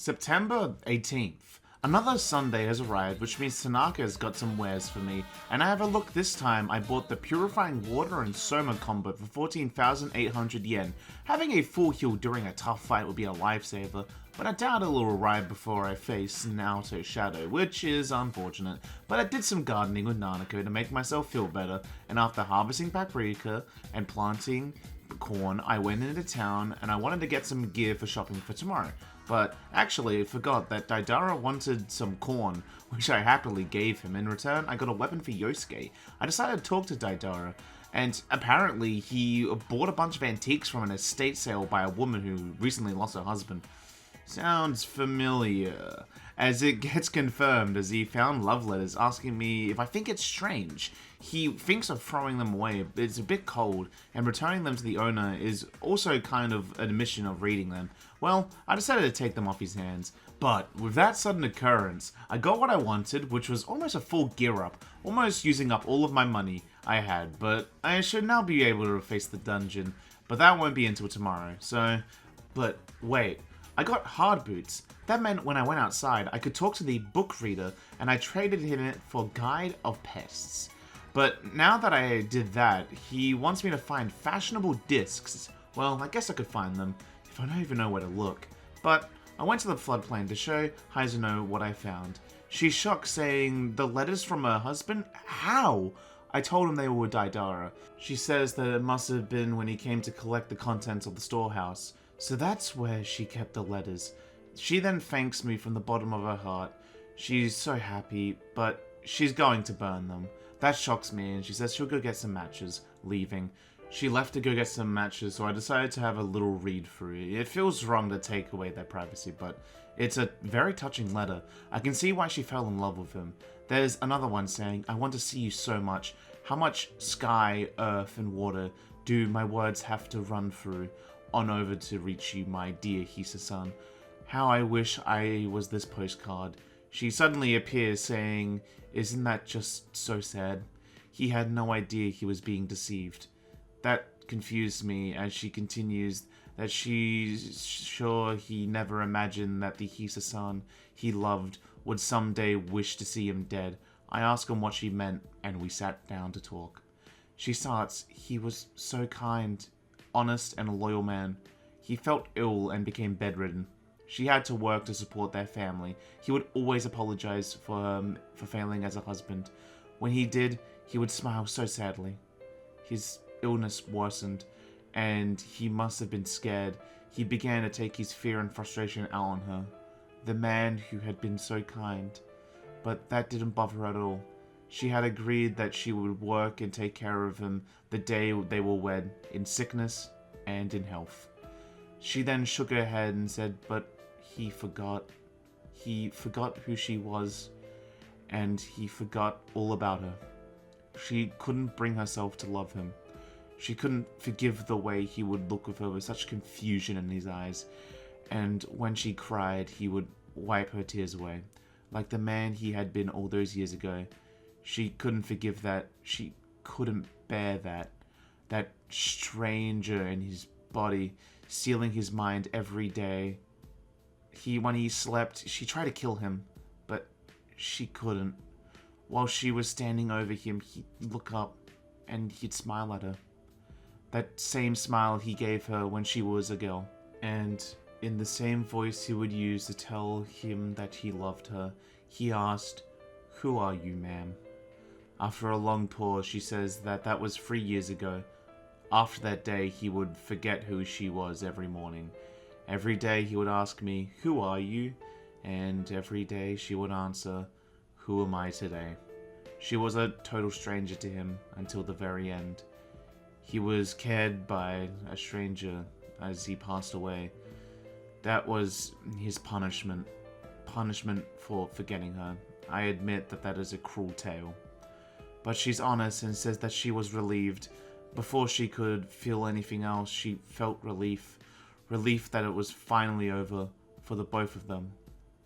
September 18th. Another Sunday has arrived, which means Tanaka has got some wares for me, and I have a look this time. I bought the Purifying Water and Soma combo for 14,800 yen. Having a full heal during a tough fight would be a lifesaver, but I doubt it'll arrive before I face Naoto Shadow, which is unfortunate. But I did some gardening with Nanako to make myself feel better, and after harvesting paprika and planting corn, I went into town and I wanted to get some gear for shopping for tomorrow. But actually, I forgot that Daidara wanted some corn, which I happily gave him. In return, I got a weapon for Yosuke. I decided to talk to Daidara, and apparently he bought a bunch of antiques from an estate sale by a woman who recently lost her husband. Sounds familiar, as it gets confirmed as he found love letters asking me if I think it's strange. He thinks of throwing them away, but it's a bit cold, and returning them to the owner is also kind of an admission of reading them. Well, I decided to take them off his hands, but with that sudden occurrence, I got what I wanted, which was almost a full gear up, almost using up all of my money I had, but I should now be able to face the dungeon, but that won't be until tomorrow, but wait. I got hard boots. That meant when I went outside, I could talk to the book reader, and I traded him it for Guide of Pests. But now that I did that, he wants me to find fashionable discs. Well, I guess I could find them, if I don't even know where to look. But I went to the floodplain to show Hazuno what I found. She's shocked, saying, the letters from her husband? How? I told him they were with Daidara. She says that it must have been when he came to collect the contents of the storehouse. So that's where she kept the letters. She then thanks me from the bottom of her heart. She's so happy, but she's going to burn them. That shocks me, and she says she'll go get some matches, leaving. She left to go get some matches, so I decided to have a little read through. It feels wrong to take away their privacy, but it's a very touching letter. I can see why she fell in love with him. There's another one saying, I want to see you so much. How much sky, earth, and water do my words have to run through on over to reach you, my dear Hisa-san? How I wish I was this postcard. She suddenly appears saying, isn't that just so sad? He had no idea he was being deceived. That confused me as she continues that she's sure he never imagined that the Hisa-san he loved would someday wish to see him dead. I asked him what she meant, and we sat down to talk. She starts, he was so kind, honest, and a loyal man. He felt ill and became bedridden. She had to work to support their family. He would always apologize for failing as a husband. When he did, he would smile so sadly. His illness worsened, and he must have been scared. He began to take his fear and frustration out on her. The man who had been so kind. But that didn't bother her at all. She had agreed that she would work and take care of him the day they were wed, in sickness and in health. She then shook her head and said, but he forgot. He forgot who she was, and he forgot all about her. She couldn't bring herself to love him. She couldn't forgive the way he would look with her with such confusion in his eyes, and when she cried, he would wipe her tears away, like the man he had been all those years ago. She couldn't forgive that. She couldn't bear that. That stranger in his body, stealing his mind every day. When he slept, she tried to kill him, but she couldn't. While she was standing over him, he'd look up and he'd smile at her. That same smile he gave her when she was a girl. And in the same voice he would use to tell him that he loved her, he asked, "Who are you, ma'am?" After a long pause, she says that was 3 years ago. After that day, he would forget who she was every morning. Every day he would ask me, "Who are you?" And every day she would answer, "Who am I today?" She was a total stranger to him until the very end. He was cared by a stranger as he passed away. That was his punishment. Punishment for forgetting her. I admit that is a cruel tale. But she's honest and says that she was relieved. Before she could feel anything else, she felt relief. Relief that it was finally over for the both of them.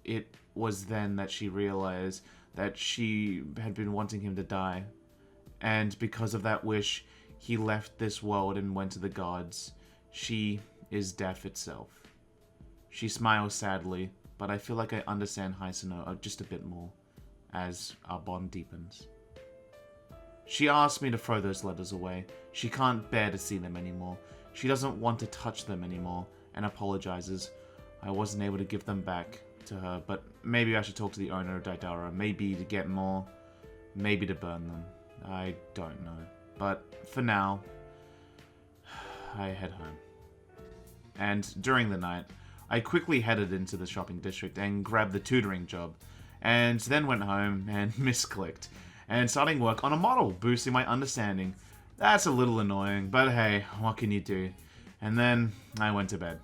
It was then that she realized that she had been wanting him to die. And because of that wish, he left this world and went to the gods. She is death itself. She smiles sadly, but I feel like I understand Hisano just a bit more as our bond deepens. She asked me to throw those letters away. She can't bear to see them anymore. She doesn't want to touch them anymore, and apologizes. I wasn't able to give them back to her, but maybe I should talk to the owner of Daidara. Maybe to get more, maybe to burn them. I don't know. But for now, I head home. And during the night, I quickly headed into the shopping district and grabbed the tutoring job, and then went home and misclicked, and starting work on a model, boosting my understanding. That's a little annoying, but hey, what can you do? And then I went to bed.